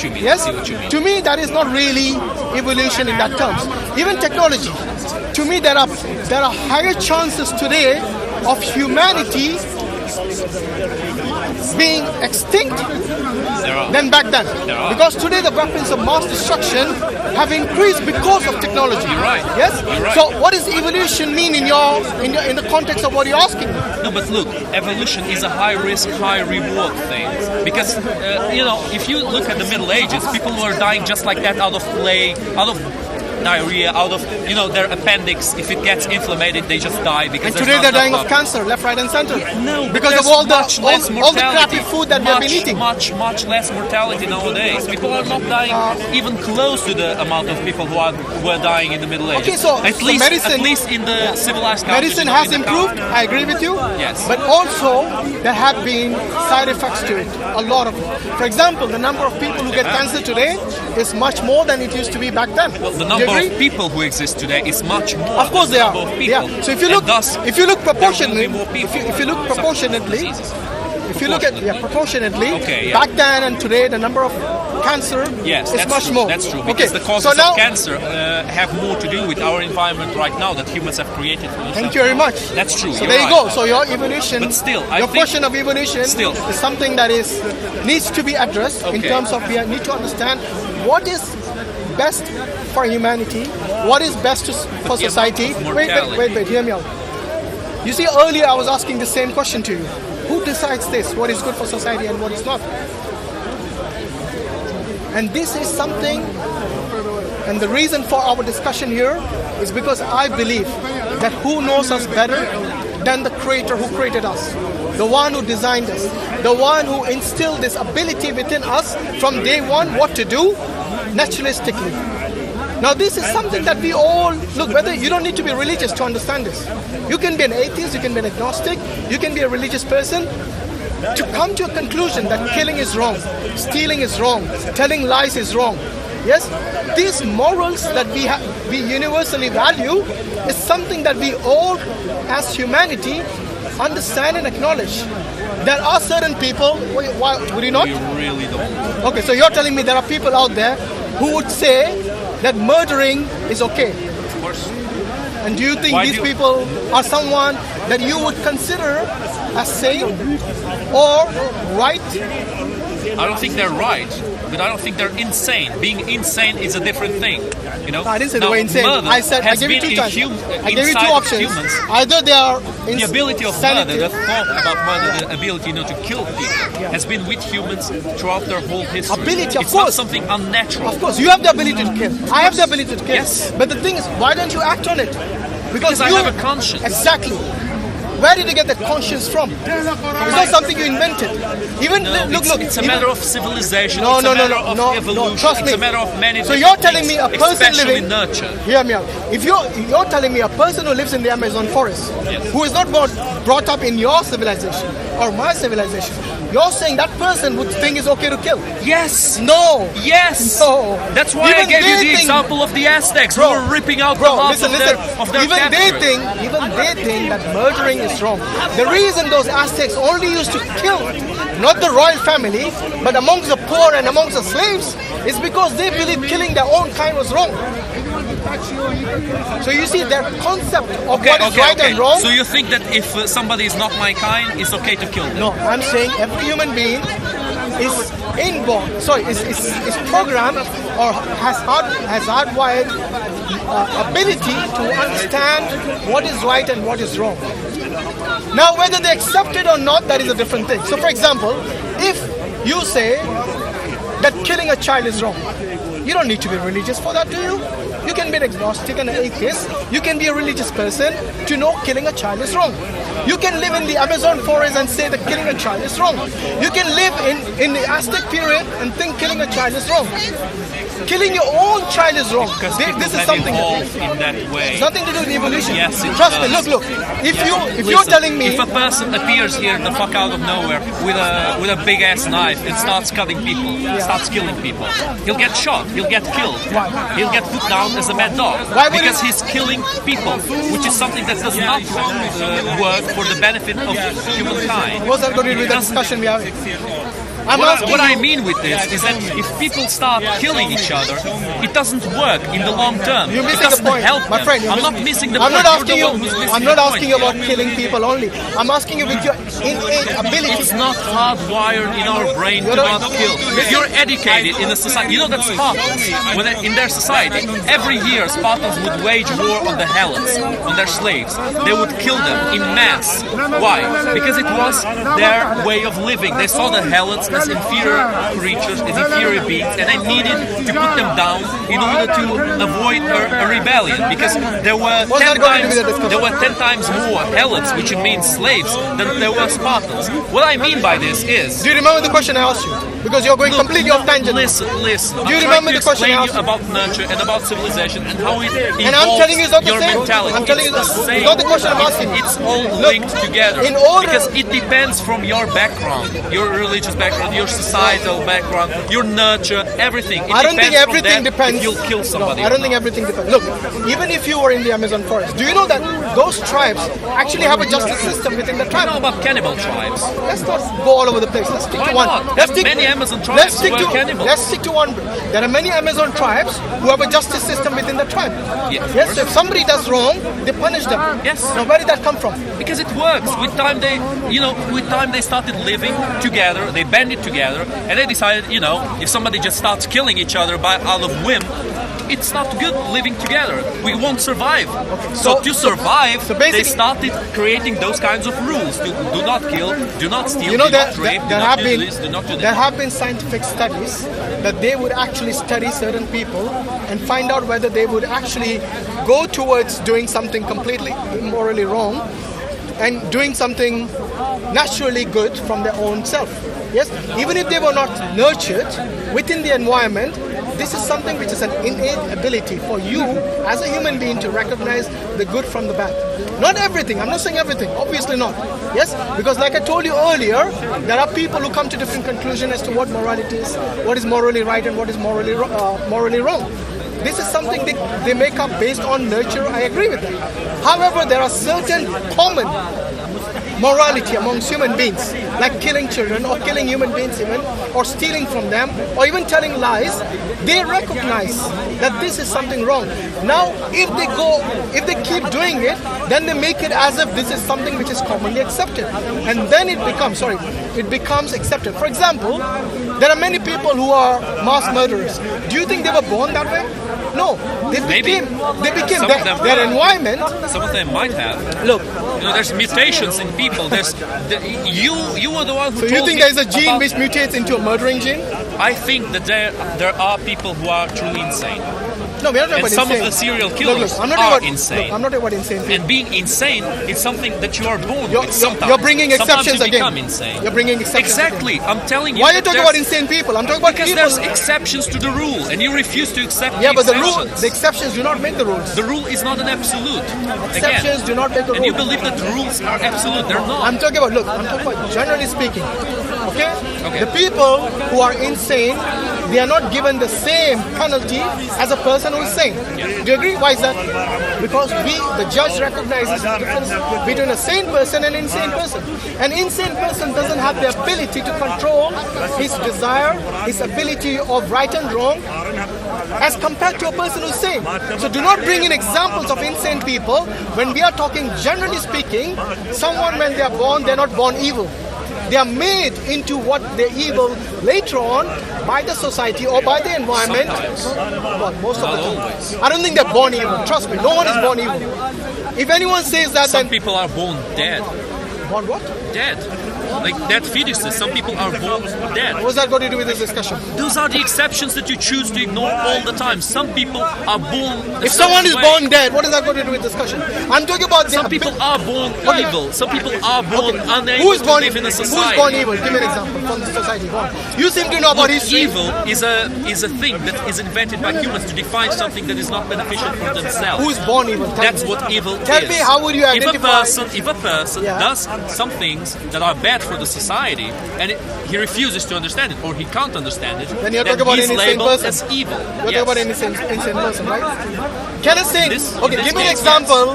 Yes, to me that is not really evolution in that terms. Even technology, to me there are higher chances today of humanity being extinct than back then. Because today the weapons of mass destruction have increased because of technology. You're right. Yes? You're right. So what does evolution mean in the context of what you're asking? No, but look, evolution is a high risk, high reward thing. Because, if you look at the Middle Ages, people were dying just like that out of plague, out of diarrhea, out of their appendix. If it gets inflamed, they just die. Because and today they're dying of cancer, left, right, and center. No, because of all the crappy food that they've been eating. Much less mortality nowadays. People are not dying even close to the amount of people who were dying in the Middle Ages. Okay, so at least in the civilized countries. Medicine has improved. I agree with you. Yes, but also there have been side effects to it. A lot of them. For example, the number of people who get cancer today is much more than it used to be back then. Well, the number of people who exist today is much more. Of course they are. Yeah. So if you look proportionately, back then and today, the number of cancer is much more. That's true. Because the causes of cancer have more to do with our environment right now that humans have created for themselves. Thank you very much. That's true. So there you go. So your evolution, but still, your question of evolution is something that needs to be addressed in terms of we need to understand what is best for humanity, what is best for society. Wait, hear me out. You see, earlier I was asking the same question to you. Who decides this? What is good for society and what is not? And this is something, and the reason for our discussion here is because I believe that who knows us better than the Creator who created us, the one who designed us, the one who instilled this ability within us from day one what to do naturalistically. Now this is something that we all, look, whether you don't need to be religious to understand this. You can be an atheist, you can be an agnostic, you can be a religious person. To come to a conclusion that killing is wrong, stealing is wrong, telling lies is wrong. Yes, these morals that we universally value is something that we all as humanity understand and acknowledge. There are certain people, why would you not? We really don't. Okay, so you're telling me there are people out there who would say that murdering is okay. Of course. And do you think these people are someone that you would consider as sane or right? I don't think they're right, but I don't think they're insane. Being insane is a different thing, No, I didn't say they were insane. I said I gave you two choices. I gave you two options. Humans, either they are the ability of murder, the thought about murder, the ability to kill people has been with humans throughout their whole history. Ability, of it's course. Not something unnatural. Of course, you have the ability to kill. I have the ability to kill. Yes. But the thing is, why don't you act on it? Because I have a conscience. Exactly. Where did you get that conscience from? It's not something you invented. Even look. It's a matter of civilization. No, it's a matter of evolution. Trust me. It's a matter of many. So you're telling me a person living nurture. Hear me out. If you're telling me a person who lives in the Amazon forest, who is not brought up in your civilization or my civilization, you're saying that person would think it's okay to kill? Yes. No. Yes. No. That's why I gave you the example of the Aztecs who were ripping out the hearts of their even they think that murdering is wrong. The reason those Aztecs only used to kill not the royal family, but amongst the poor and amongst the slaves, is because they believed killing their own kind was wrong. So you see, their concept of what is right and wrong. So you think that if somebody is not my kind, it's okay to kill them? No, I'm saying every human being is inborn. Sorry, is programmed or has hardwired ability to understand what is right and what is wrong. Now, whether they accept it or not, that is a different thing. So, for example, if you say that killing a child is wrong, you don't need to be religious for that, do you? You can be an agnostic and an atheist. You can be a religious person to know killing a child is wrong. You can live in the Amazon forest and say that killing a child is wrong. You can live in the Aztec period and think killing a child is wrong. Killing your own child is wrong. This is something in that way. It's nothing to do with evolution. Yes, it Trust does. me. Look. If you're telling me, if a person appears here the fuck out of nowhere with a big ass knife and starts cutting people, starts killing people, he'll get shot. He'll get killed. Why? He'll get put down as a mad dog because he's killing people, which is something that does not work for the benefit of humankind. What's that going to do with the discussion we have? What I mean with this is that if people start killing each other, it doesn't work in the long term. You're It missing the doesn't point, help my them. friend. I'm not missing the I'm point. not asking You're you. the one who's missing I'm not the asking you point. about killing people only. I'm asking you with your innate ability. It's not hardwired in our brain to not kill. If you're educated in a society, you know that Spartans, in their society, every year Spartans would wage war on the Helots, on their slaves. They would kill them in mass. Why? Because it was their way of living. They saw the Helots as inferior creatures, as inferior beings, and they needed to put them down in order to avoid a rebellion. Because there were 10 times more Helots, which means slaves, than there were Spartans. What I mean by this is... Do you remember the question I asked you? Because you're going completely off tangent. Listen. Do you remember the question I asked you? About nurture and about civilization and how it evolves And I'm telling you it's not the your same. mentality. I'm telling you it's the same. It's not the question I'm asking. It's all linked together. Because it depends from your background, your religious background, your societal background, your nurture, everything. I don't think everything depends. If you'll kill somebody. No, I don't think everything depends. Look, even if you were in the Amazon forest, do you know that those tribes actually have a justice system within the tribe? You know about cannibal tribes? Let's not go all over the place. Let's stick Why to one. not? Let's stick, many Amazon tribes who are cannibals. Let's stick to one. There are many Amazon tribes who have a justice system within the tribe. Yes, if somebody does wrong, they punish them. Yes. Now, where did that come from? Because it works. With time they started living together, they banded together, and they decided, if somebody just starts killing each other out of whim, it's not good living together. We won't survive. Okay. So to survive, they started creating those kinds of rules. Do not kill, do not steal, do not rape, do not do this, do not do that. There have been scientific studies that they would actually study certain people and find out whether they would actually go towards doing something completely immorally wrong and doing something naturally good from their own self. Yes, even if they were not nurtured within the environment, this is something which is an innate ability for you as a human being to recognize the good from the bad. Not everything, I'm not saying everything, obviously not. Yes, because like I told you earlier, there are people who come to different conclusions as to what morality is, what is morally right and what is morally wrong. This is something they make up based on nurture, I agree with that. However, there are certain common morality amongst human beings, like killing children or killing human beings even, or stealing from them, or even telling lies. They recognize that this is something wrong. Now, if they keep doing it, then they make it as if this is something which is commonly accepted. And then it becomes accepted. For example, there are many people who are mass murderers. Do you think they were born that way? No. They became their environment. Some of them might have. Look, there's mutations in people. You were the one who So you think there's a gene which mutates into a murdering gene? I think that there are people who are truly insane. No, we're not talking and about some insane. of the serial killers I'm not are about, insane. Look, I'm not talking about insane people. And being insane is something that you are born with sometimes. You're bringing exceptions sometimes you again. become insane. You're bringing exceptions Exactly. Again. I'm telling you. Why are you talking about insane people? I'm talking about because people. There's exceptions to the rule, and you refuse to accept Yeah, the but exceptions. the exceptions do not make the rules. The rule is not an absolute. Exceptions do not make the rule. And you believe that rules are absolute. They're not. I'm talking about generally speaking. Okay? The people who are insane, they are not given the same penalty as a person who is sane. Do you agree? Why is that? Because the judge recognizes the difference between a sane person and an insane person. An insane person doesn't have the ability to control his desire, his ability of right and wrong, as compared to a person who's sane. So do not bring in examples of insane people. When we are talking generally speaking, someone when they are born, they're not born evil. They are made into what they're evil later on by the society or by the environment. Well, most of the time. I don't think they're born evil. Trust me, no one is born evil. If anyone says that, some people are born dead. Born what? Dead. Like dead fetuses. Some people are born dead. What's that got to do with this discussion? Those are the exceptions that you choose to ignore all the time. Some people are born. If someone is born dead, what does that got to do with discussion? I'm talking about some people are born evil. Some people are born unable to live in a society. Who's born evil? Give me an example from the society. You seem to know about history. Evil is a thing that is invented by humans to define something that is not beneficial for themselves. Who's born evil? That's what evil is. Tell me, how would you identify? If a person does some things that are bad for the society and he refuses to understand it or he can't understand it, then you're talking about an insane person. As evil. You're talking about an insane person, right? Can I say? Okay, give me an example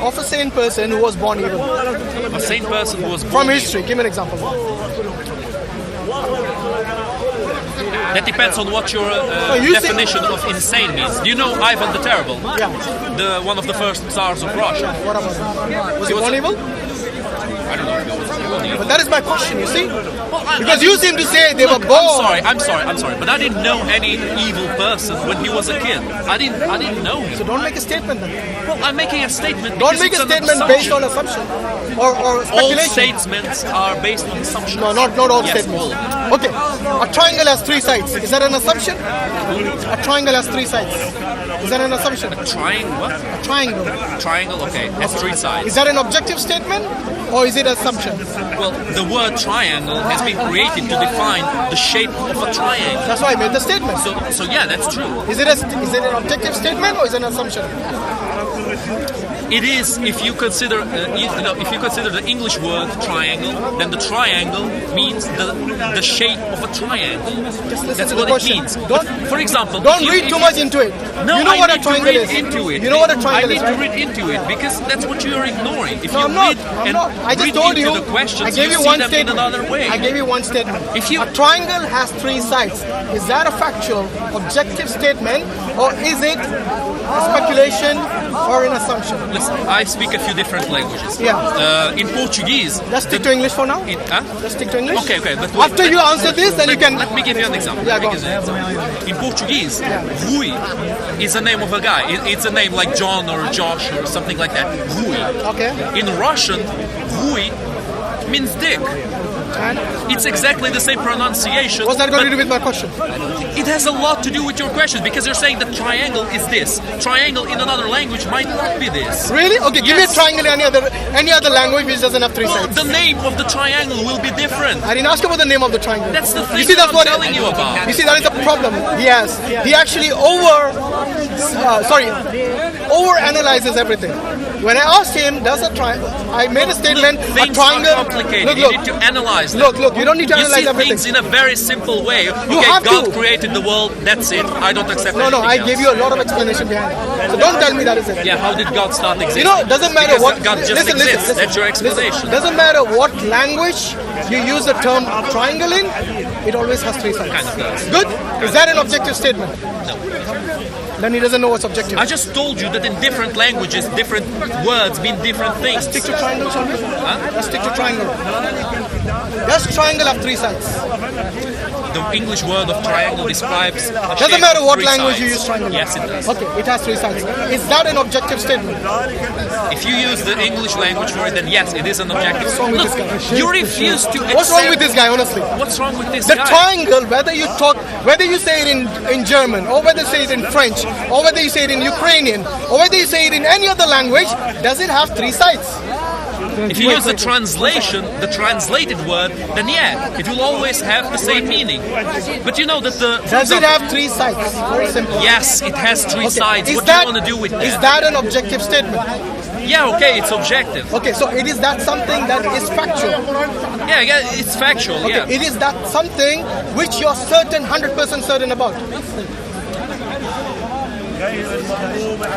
of a sane person who was born evil. A sane person who was born from history. evil. Give me an example. That depends on what your you say- definition of insane means. Do you know Ivan the Terrible? Yeah. The one of the first Tsars of Russia. What about him? Was he was born a- evil? I don't know if it was evil. But that is my question, you see? Well, Because you seem to say they were Look, born. I'm sorry, but I didn't know any evil person when he was a kid. I didn't know him. So don't make a statement then. Well, I'm making a statement. Don't because make a it's an statement assumption. based on assumption or All speculation. statements are based on assumptions. No, not all Yes, statements. Okay, a triangle has three sides. Is that an assumption? A triangle has three sides. Is that an assumption? Triangle, what? A triangle. Triangle, okay, has three sides. Is that an objective statement or is it assumption? Well, the word triangle has been created to define the shape of a triangle. That's why I made the statement. So yeah, that's true. Is it an objective statement or is it an assumption? It is if you consider if you consider the English word triangle, then the triangle means the shape of a triangle. listen That's to the what it question. means. Don't- For example, Don't if you- read if too you- much into it. No, You know I what a need to triangle read is. into it. You know what a triangle I is, need to right? read into it because that's what you're ignoring. If No, you I'm not. read I'm and not. I just read told into you. the questions, I gave you see one them statement. in another way. I gave you one statement. If you- A triangle has three sides. Is that a factual, objective statement, or is it a speculation or an assumption? Listen, I speak a few different languages. Yeah. In Portuguese. Let's stick to English for now. Huh? Let's stick to English. Okay, but After you answer this, then you can. Let me give you an example. Yeah, Let me go give you an example. In Portuguese, Rui is a name of a guy. It's a name like John or Josh or something like that. Rui. Okay. In Russian, Rui means dick. And It's exactly the same pronunciation. what's that got to but do with my question? It has a lot to do with your question because you're saying that triangle is this. Triangle in another language might not be this. Really? Okay, give me a Yes. triangle in any other language which doesn't have three Well, sides. the name of the triangle will be different. I didn't ask about the name of the triangle. That's the thing You see, that that's I'm what telling you about. You see, that is the problem. Yes, he actually over analyzes everything. When I asked him, does a triangle? I made a statement. A Things triangle. are complicated. Look, You need to analyze them. Look. You don't need to You analyze see everything. things in a very simple way. Okay, have God to. created the world. That's it. I don't accept No, anything I else. gave you a lot of explanation behind it. So don't tell me that is it. Yeah, how did God start existing? You know, it doesn't matter Because what. God just listen, exists. listen, That's your listen. explanation. Doesn't matter what language you use the term triangle in, it always has three sides. Kind of does. Good? Is that an objective statement? No. Then he doesn't know what's objective. I just told you that in different languages, different words mean different things. Stick to triangle, shall we? Huh? Let's stick to triangle. Does triangle have three sides? The English word of triangle describes. Doesn't matter what language you use triangle. Yes, it does. Okay, it has three sides. Is that an objective statement? If you use the English language for it, then yes, it is an objective. What's wrong with Look, this guy? you refuse to accept. What's wrong with this guy, honestly? What's wrong with this The guy? triangle, whether you say it in German, or whether you say it in French, or whether you say it in Ukrainian, or whether you say it in any other language, does it have three sides? If you use the translation, the translated word, then yeah, it will always have the same meaning. But you know that the... for Does it example- have three sides? Very simple. Yes, it has three Okay, sides. is What that- do you want to do with that? Is that an objective statement? Yeah, okay, it's objective. Okay, so it is that something that is factual. Yeah, it's factual, Okay, yeah. it is that something which you're certain, 100% certain about.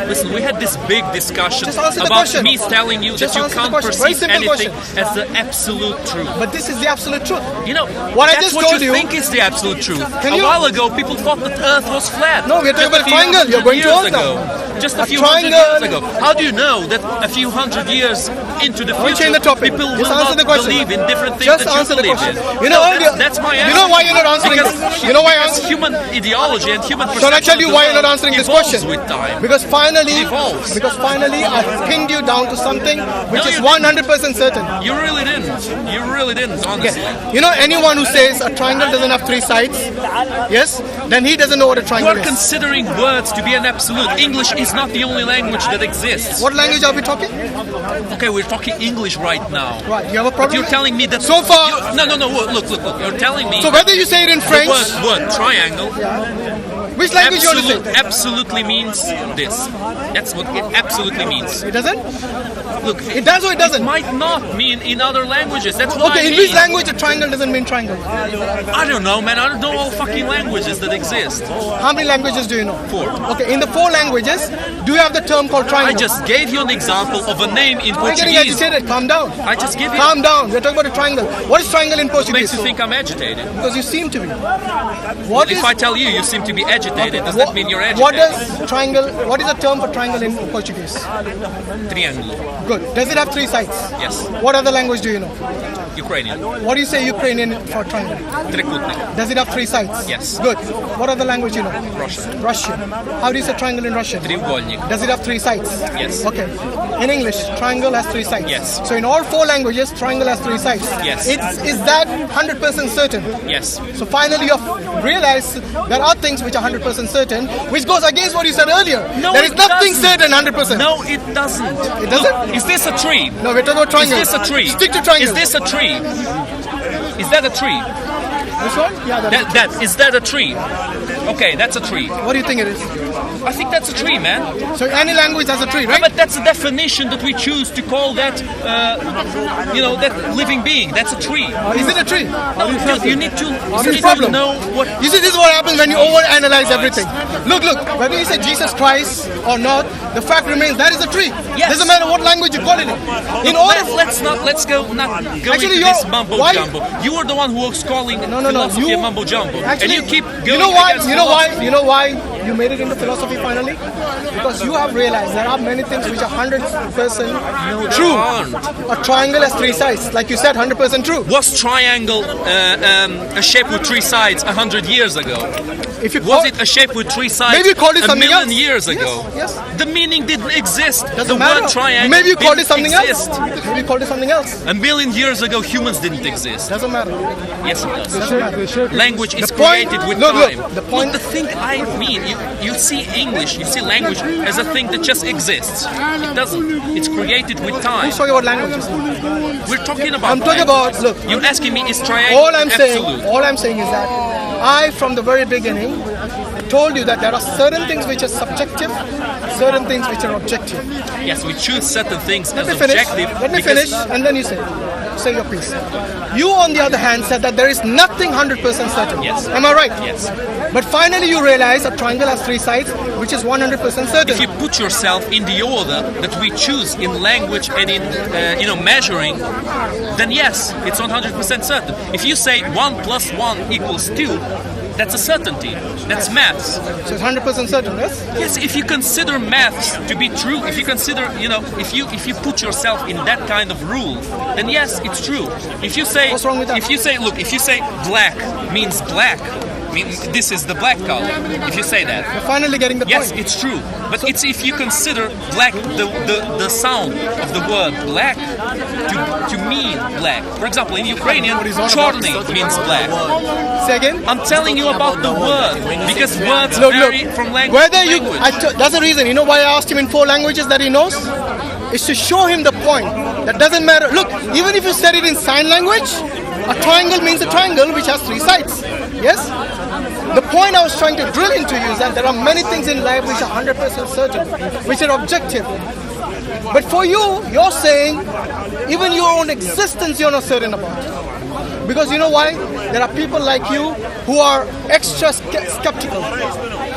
Listen, we had this big discussion Just answer the about question. me telling you Just that you answer the can't question. Very perceive simple anything question. as the absolute truth. But this is the absolute truth. You know, What I that's just what told you you- think is the absolute truth. Can A you- while ago, people thought that Earth was flat. No, we're talking Just a about few triangle. You're hundred going to years Earth now. ago. Just a A few hundred triangle. years ago. How do you know that a few hundred years into the Don't future, change the topic. people Just will answer not the question. believe in different things Just that answer you the believe question. in? You know, No, earlier- that's my answer. you know why you're not answering because, this? You know why because I'm- human ideology and human Shall I perception tell you of the why you're not world answering this evolves question? with time. Because finally, It evolves. I pinned you down to something which No, is you 100% certain. You really didn't. You really didn't, honestly. You know, anyone who says a triangle doesn't have three sides, yes, then he doesn't know what a You triangle are is. considering words to be an absolute. English is not the only language that exists. What language are we talking? Okay, we're talking English right now. Right, you have a But problem? you're telling me that... So far- No. Look. You're telling me... So whether you say it in the French, word triangle which language you want to say? absolutely means this. That's what it absolutely means. It doesn't? Look, It does or it doesn't? might not mean in other languages. That's what I Okay, in mean. which language a triangle doesn't mean triangle? I don't know, man. I don't know all fucking languages that exist. How many languages do you know? 4. Okay, in the 4 languages, Do you have the term called triangle? I just gave you an example of a name in You're getting Portuguese. agitated. Calm down. I just gave you. Calm down. We're talking about a triangle. What is triangle in What Portuguese? makes you think I'm agitated? Because you seem to be. If I tell you, you seem to be agitated. Does that mean you're agitated? What does triangle? What is the term for triangle in Portuguese? Triângulo. Good. Does it have 3 sides? Yes. What other language do you know? Ukrainian. What do you say Ukrainian for triangle? Trikutnik. Does it have 3 sides? Yes. Good. What other language do you know? Russian. Russian. How do you say triangle in Russian? Треугольник. Does it have 3 sides? Yes. Okay. In English, triangle has 3 sides. Yes. So in all 4 languages, triangle has 3 sides. Yes. Is that 100% certain? Yes. So finally you have realized there are things which are 100% certain, which goes against what you said earlier. No, there is it nothing doesn't. certain 100%. No, it doesn't. It doesn't? Look, is this a tree? No, we're talking about triangle. Is this a tree? Stick to triangle. Is this a tree? Is that a tree? This one? Yeah, Is that a tree? Okay, that's a tree. What do you think it is? I think that's a tree, man. So any language has a tree, right? But that's the definition that we choose to call that, that living being. That's a tree. Is it a tree? No, you need to problem? know what. You see, this is what happens when you overanalyze everything. Look, whether you say Jesus Christ or not, the fact remains that is a tree. Yes. Doesn't matter what language you call it in. Let's go Actually, into this mumbo jumbo. You are the one who was calling philosophy you- a mumbo jumbo, Actually, and you keep going You know why? against You know philosophy. why you made it into philosophy finally? Because you have realized there are many things which are 100% true. aren't. A triangle has 3 sides, like you said, 100% true. Was triangle a shape with 3 sides 100 years ago? If you Was it a shape with 3 sides Maybe you called it a something million else. years ago? Yes. The meaning didn't exist. Doesn't the matter. word triangle Maybe you called it didn't something exist. else. Maybe you called it something else. A million years ago, humans didn't exist. Doesn't matter. Yes, it does. Doesn't matter. Language is The point- created with look, time. the point- the thing I mean, you see English, you see language as a thing that just exists. It doesn't. It's created with time. Who's talking about languages? We're talking about. I'm talking about, look, You're asking me, is triangle all I'm absolute? saying is that I, from the very beginning, told you that there are certain things which are subjective, certain things which are objective. Yes, we choose certain things Let as me finish. objective. Let me because- finish, and then you say your piece. You, on the other hand, said that there is nothing 100% certain. Yes. Am I right? Yes. But finally, you realize a triangle has 3 sides, which is 100% certain. If you put yourself in the order that we choose in language and in measuring, then yes, it's 100% certain. If you say 1 + 1 = 2, that's a certainty. That's maths. So it's 100% certain, yes? Yes, if you consider maths to be true, if you consider, if you put yourself in that kind of rule, then yes, it's true. If you say, What's wrong with that? If you say black means black, this is the black color. If you say that, You're finally getting the yes, point. it's true. But it's if you consider black, the sound of the word black to mean black. For example, in Ukrainian, chorny means black. Say again? I'm telling you about the word because words Look, vary from language whether to you, language. that's the reason. You know why I asked him in 4 languages that he knows? Is to show him the point. That doesn't matter. Look, even if you said it in sign language, a triangle means a triangle which has 3 sides. Yes? The point I was trying to drill into you is that there are many things in life which are 100% certain, which are objective. But for you, you're saying even your own existence you're not certain about. Because you know why? There are people like you who are extra skeptical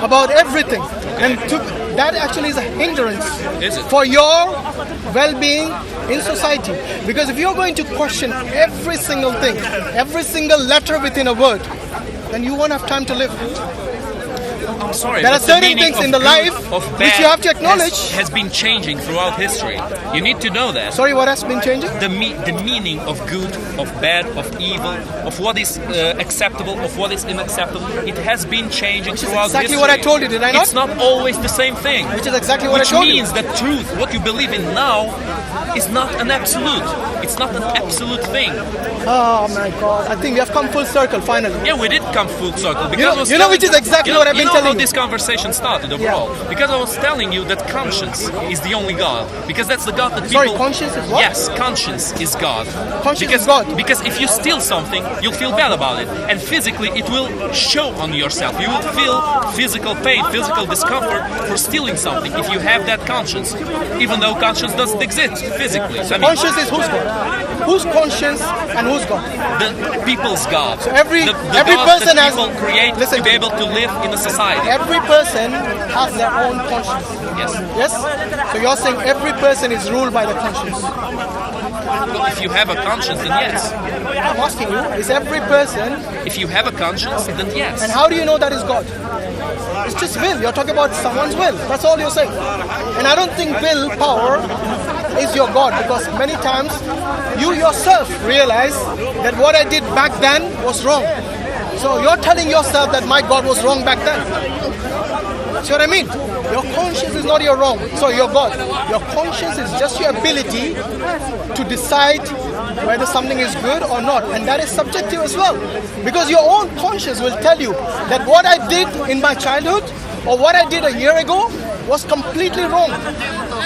about everything. And that actually is a hindrance Is it? for your well-being in society. Because if you're going to question every single thing, every single letter within a word, then you won't have time to live. I'm sorry. There are but the certain meaning things of in the good, life of which bad you have to acknowledge. has been changing throughout history. You need to know that. Sorry, what has been changing? The meaning of good, of bad, of evil, of what is acceptable, of what is unacceptable, it has been changing throughout exactly history. what I told you, did I not? It's not always the same thing. Which is exactly what Which I told you. means that truth, what you believe in now, is not an absolute. It's not an absolute thing. Oh my God! I think we have come full circle finally. Yeah, we did come full circle because You know which is exactly what I've been you know telling how you. this conversation started overall. Because I was telling you that conscience is the only God. Because that's the God that people. Sorry, conscience is what? Yes, conscience is God. Conscience because, is God. Because if you steal something, you'll feel bad about it, and physically it will show on yourself. You will feel physical pain, physical discomfort for stealing something if you have that conscience, even though conscience doesn't exist. physically. I mean, Conscience is whose God? Whose conscience and whose God? the people's God. So every the God person that has people create listen to be able to live in a society. Every person has their own conscience. Yes. Yes? So you're saying every person is ruled by the conscience. Well, if you have a conscience, then yes. I'm asking you, is every person, If you have a conscience, then yes. and how do you know that is God? It's just will. You're talking about someone's will. That's all you're saying. And I don't think willpower is your God, because many times you yourself realize that what I did back then was wrong. So you're telling yourself that my God was wrong back then. See what I mean? Your conscience is not your wrong, so your God. Your conscience is just your ability to decide whether something is good or not, and that is subjective as well. Because your own conscience will tell you that what I did in my childhood or what I did a year ago was completely wrong.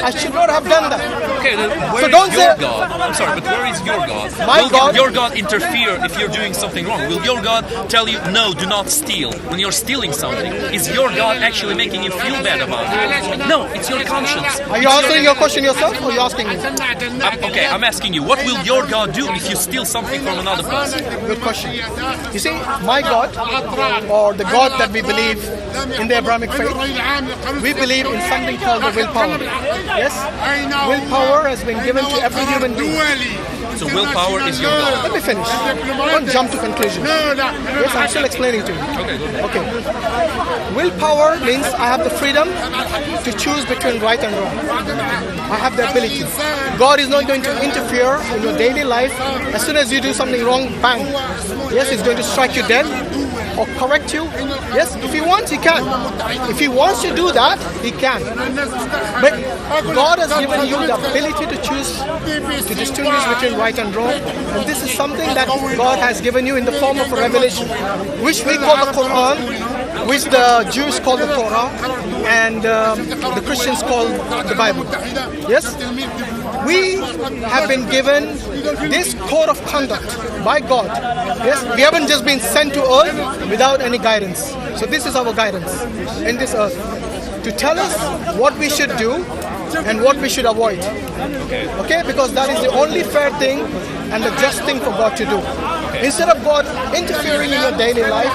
I should not have done that. Okay, then where So is don't your say- God? I'm sorry, but where is your God? My Will God- your God interfere if you're doing something wrong? Will your God tell you, no, do not steal when you're stealing something? Is your God actually making you feel bad about it? No, it's your conscience. Are you answering your question yourself or are you asking me? I'm asking you, what will your God do if you steal something from another person? Good question. You see, my God, or the God that we believe in the Abrahamic faith, we believe in something called the willpower. Yes? Willpower has been given to every human being. So willpower is your God. Let me finish. Don't jump to conclusions. Yes, I'm still explaining to you. Okay. Willpower means I have the freedom to choose between right and wrong. I have the ability. God is not going to interfere in your daily life. As soon as you do something wrong, bang. Yes, He's going to strike you dead or correct you. Yes, if He wants, He can. If He wants to do that, He can. But God has given you the ability to choose, to distinguish between right and wrong. And this is something that God has given you in the form of a revelation, which we call the Quran, which the Jews call the Torah, and the Christians call the Bible. Yes? We have been given this code of conduct by God. Yes? We haven't just been sent to earth without any guidance. So this is our guidance in this earth, to tell us what we should do and what we should avoid. Okay? Because that is the only fair thing and the just thing for God to do. Instead of God interfering in your daily life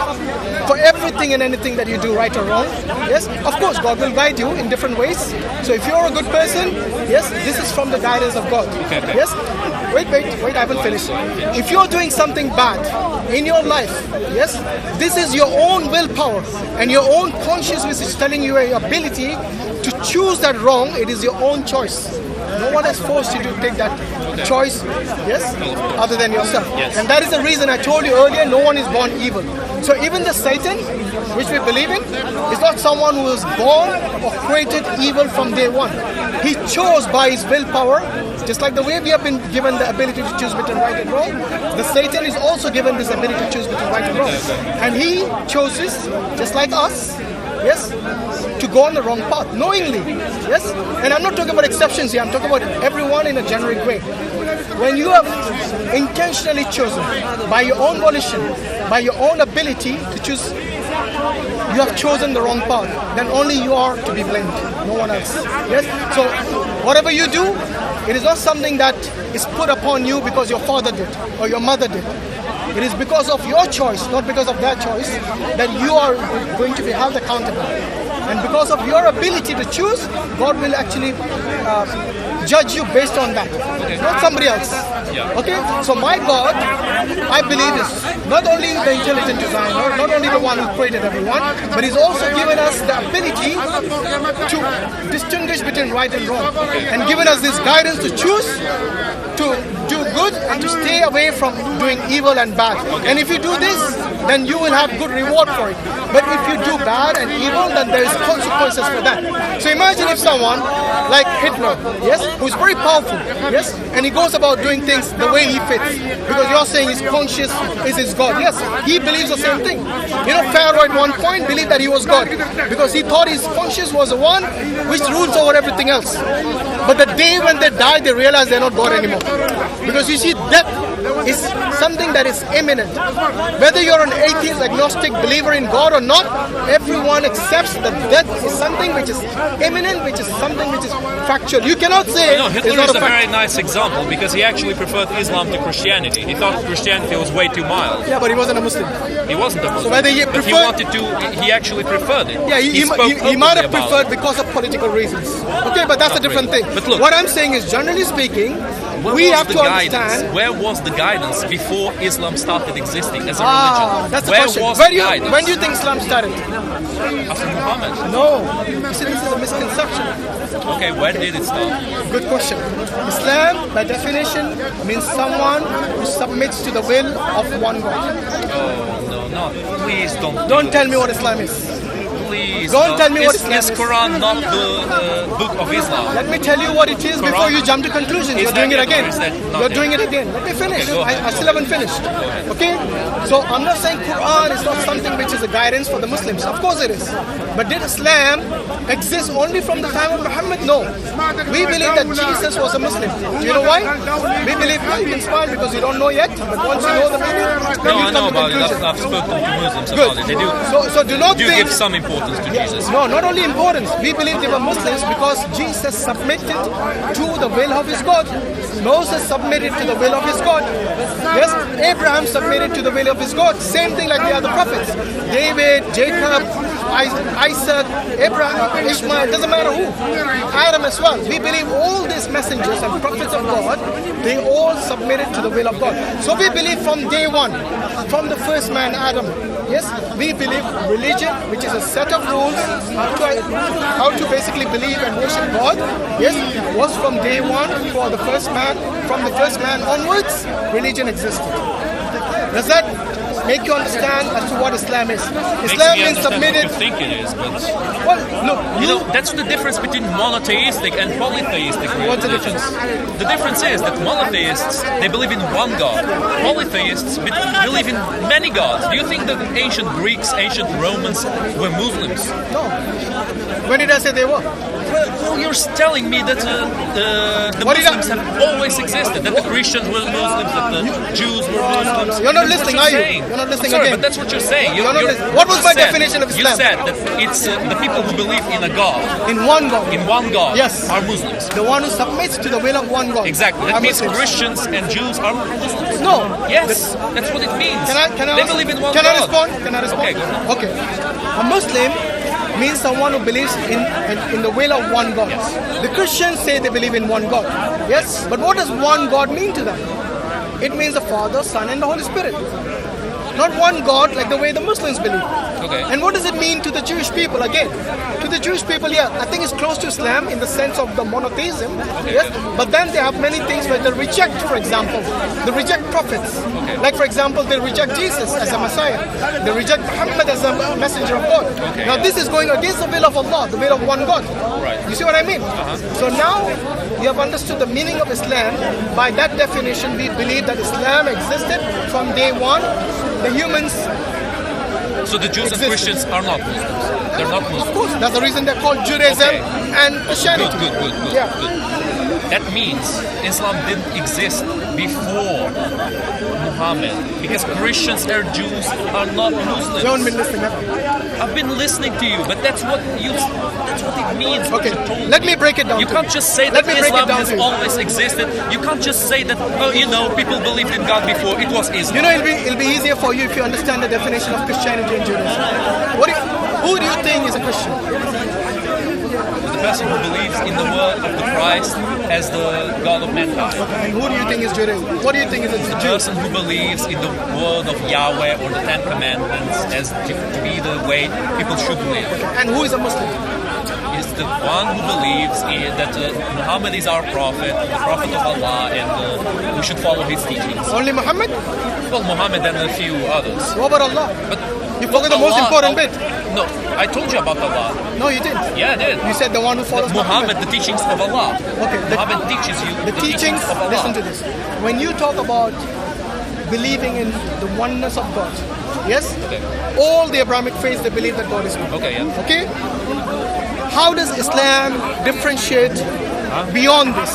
for everything and anything that you do, right or wrong, yes, of course God will guide you in different ways. So if you're a good person, yes, this is from the guidance of God. Yes? Wait, I haven't finished. If you're doing something bad in your life, yes, this is your own willpower and your own conscience which is telling you your ability to choose that wrong. It is your own choice. No one has forced you to take that choice, yes, other than yourself. And that is the reason I told you earlier, no one is born evil. So even the Satan, which we believe in, is not someone who was born or created evil from day one. He chose by his willpower, just like the way we have been given the ability to choose between right and wrong, the Satan is also given this ability to choose between right and wrong. And he chooses, just like us, yes, to go on the wrong path, knowingly, yes? And I'm not talking about exceptions here, I'm talking about everyone in a generic way. When you have intentionally chosen, by your own volition, by your own ability to choose, you have chosen the wrong path, then only you are to be blamed, no one else. Yes? So, whatever you do, it is not something that is put upon you because your father did, or your mother did. It is because of your choice, not because of their choice, that you are going to be held accountable. And because of your ability to choose, God will actually judge you based on that, not somebody else. Okay? So my God, I believe, is not only the intelligent designer, not only the one who created everyone, but He's also given us the ability to distinguish between right and wrong, and given us this guidance to choose to do good and to stay away from doing evil and bad. And if you do this, then you will have good reward for it. But if you do bad and evil, then there is consequences for that. So imagine if someone like Hitler, yes, who's very powerful, yes, and he goes about doing things the way he fits, because you're saying his conscience is his God. Yes, he believes the same thing. You know, Pharaoh at one point believed that he was God, because he thought his conscience was the one which rules over everything else. But the day when they die, they realize they're not God anymore. Because you see, death is something that is imminent. Whether you're an atheist, agnostic, believer in God or not, everyone accepts that death is something which is imminent, which is something which is factual. You cannot say Hitler it's not is a a very nice example because he actually preferred Islam to Christianity. He thought Christianity was way too mild. Yeah, but he wasn't a Muslim. He wasn't a Muslim. So whether he but he actually preferred it. Yeah, he might have preferred because of political reasons. Okay, but that's a different thing. But look, what I'm saying is, generally speaking, we have to understand. Where was the guidance before Islam started existing as a religion? That's the Where question. was When the guidance? when do you think Islam started? After Muhammad. No. You see, this is a misconception. Okay, where did it start? Good question. Islam, by definition, means someone who submits to the will of one God. Oh, no, please don't. Don't tell me what Islam is. Please don't tell me what Islam is. Is Quran not the book of Islam? Let me tell you what it is before you jump to conclusions. You're doing it again. You're doing it again. Let me finish. I still haven't finished. Okay? So I'm not saying Quran is not something which is a guidance for the Muslims. Of course it is. But did Islam exist only from the time of Muhammad? No. We believe that Jesus was a Muslim. Do you know why? We believe, you can smile because you don't know yet, but once you know the meaning, no, I know about it. I've spoken to Muslims about it. They do. So do not give some importance to Jesus. No, not only importance. We believe they were Muslims because Jesus submitted to the will of his God. Moses submitted to the will of his God. Yes, Abraham submitted to the will of his God. Same thing like the other prophets. David, Jacob, Isaac, Abraham, Ishmael, doesn't matter who. Adam as well. We believe all these messengers and prophets of God, they all submitted to the will of God. So we believe from day one, from the first man, Adam, yes, we believe religion, which is a set of rules, how to basically believe and worship God, yes, was from day one for the first man. From the first man onwards, religion existed. Does that make you understand as to what Islam is? Islam means submitted. What you think it is, but well, look, that's the difference between monotheistic and polytheistic religions. What's the difference? The difference is that monotheists, they believe in one God. Polytheists believe in many gods. Do you think that ancient Greeks, ancient Romans were Muslims? No. When did I say they were? Well, you're telling me that the Muslims have always existed, that the Christians were Muslims, that the Jews were Muslims. You're not listening, are you? You're not listening sorry, again. but that's what you're saying. What was my definition of Islam? You said that it's the people who believe in a God. In one God. In one God. Yes. Are Muslims. The one who submits to the will of one God. Exactly. That means Muslims. Christians and Jews are Muslims. No. Yes. That's what it means. They believe in one God. Can I respond? Okay, go ahead. Okay. A Muslim means someone who believes in the will of one God. Yes. The Christians say they believe in one God. Yes? But what does one God mean to them? It means the Father, Son, and the Holy Spirit. Not one God like the way the Muslims believe. Okay. And what does it mean to the Jewish people again? To the Jewish people, yeah, I think it's close to Islam in the sense of the monotheism. Okay. Yes. But then they have many things where they reject, for example, they reject prophets. Okay. Like for example, they reject Jesus as a Messiah. They reject Muhammad as a messenger of God. Okay, now this is going against the will of Allah, the will of one God. Right. You see what I mean? So now you have understood the meaning of Islam. By that definition, we believe that Islam existed from day one. The humans. So the Jews and Christians are not Muslims. They're not Muslims. Of course, that's the reason they're called Judaism and Christianity. Good. Yeah. Good. That means Islam didn't exist before Muhammad, because Christians and Jews are not Muslims. You haven't been listening, have you? I've been listening to you, but that's what it means. Okay, let me break it down. You can't just say that Islam has always existed. You can't just say that, people believed in God before. It was Islam. You know, it'll be easier for you if you understand the definition of Christianity and Judaism. Who do you think is a Christian? The person who believes in the word of the Christ as the God of mankind. And who do you think is Judaism? What do you think is a Jew? The person who believes in the word of Yahweh or the Ten Commandments as to be the way people should live. And who is a Muslim? Is the one who believes that Muhammad is our prophet, the prophet of Allah, and we should follow his teachings. Only Muhammad? Well, Muhammad and a few others. What about Allah? But you forgot the most important bit. No, I told you about Allah. No, you didn't. Yeah, I did. You said the one who follows Muhammad, the teachings of Allah. Okay. Muhammad teaches you the teachings of Allah. Listen to this. When you talk about believing in the oneness of God, yes? Okay. All the Abrahamic faiths, they believe that God is one. Okay, yeah. Okay? How does Islam differentiate beyond this?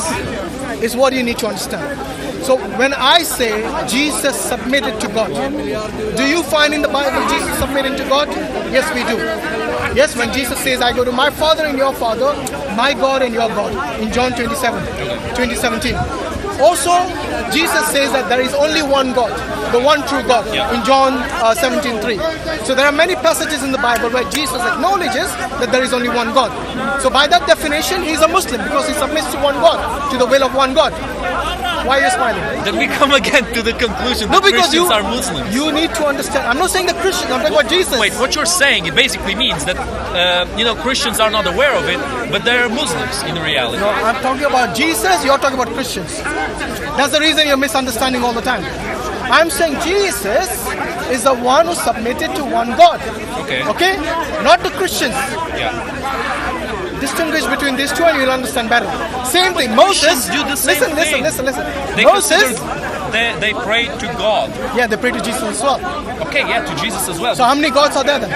Is what you need to understand. So when I say Jesus submitted to God, do you find in the Bible Jesus submitted to God? Yes, we do. Yes, when Jesus says, I go to my Father and your Father, my God and your God, in John 20:17. Also, Jesus says that there is only one God, the one true God, in John 17:3. So there are many passages in the Bible where Jesus acknowledges that there is only one God. So by that definition, he is a Muslim because he submits to one God, to the will of one God. Why are you smiling? Then we come again to the conclusion that Christians are Muslims. You need to understand. I'm not saying the Christians, I'm talking about Jesus. Wait, what you're saying, it basically means that, Christians are not aware of it, but they're Muslims in reality. No, I'm talking about Jesus, you're talking about Christians. That's the reason you're misunderstanding all the time. I'm saying Jesus is the one who submitted to one God. Okay? Not the Christians. Yeah. Distinguish between these two and you'll understand better. Same thing. Moses. Do the same thing. Listen. Moses. They pray to God. Yeah, they pray to Jesus as well. Okay, yeah, to Jesus as well. So how many gods are there then?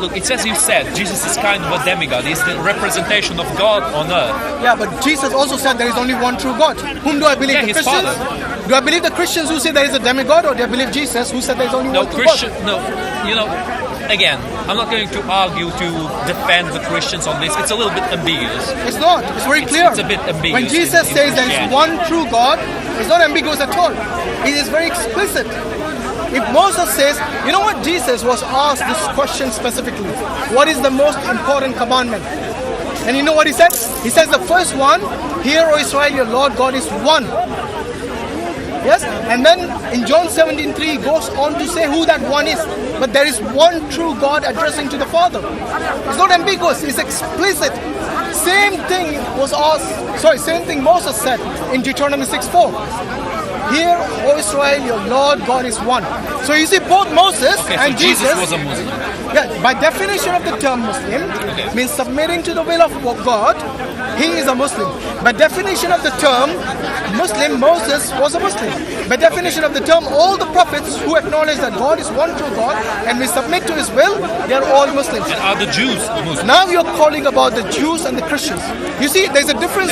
Look, it's as you said, Jesus is kind of a demigod. He's the representation of God on earth. Yeah, but Jesus also said there is only one true God. Whom do I believe? The Christians? Father. Do I believe the Christians who say there is a demigod, or do I believe Jesus who said there is only one true God? Again, I'm not going to argue to defend the Christians on this. It's a little bit ambiguous. It's not. It's very clear. It's a bit ambiguous. When Jesus says there is one true God, it's not ambiguous at all. It is very explicit. If Moses says, you know what, Jesus was asked this question specifically. What is the most important commandment? And you know what he said? He says the first one, hear, O Israel, your Lord God is one. Yes? And then in John 17:3 he goes on to say who that one is. But there is one true God addressing to the Father. It's not ambiguous, it's explicit. Same thing Moses said in Deuteronomy 6:4. Hear, O Israel, your Lord God is one. So you see, both Moses and Jesus was a Muslim. Yeah, by definition of the term Muslim, means submitting to the will of God. He is a Muslim. By definition of the term Muslim, Moses was a Muslim. By definition of the term, all the prophets who acknowledge that God is one true God and we submit to His will, they are all Muslims. And are the Jews Muslims? Now you're calling about the Jews and the Christians. You see, there's a difference.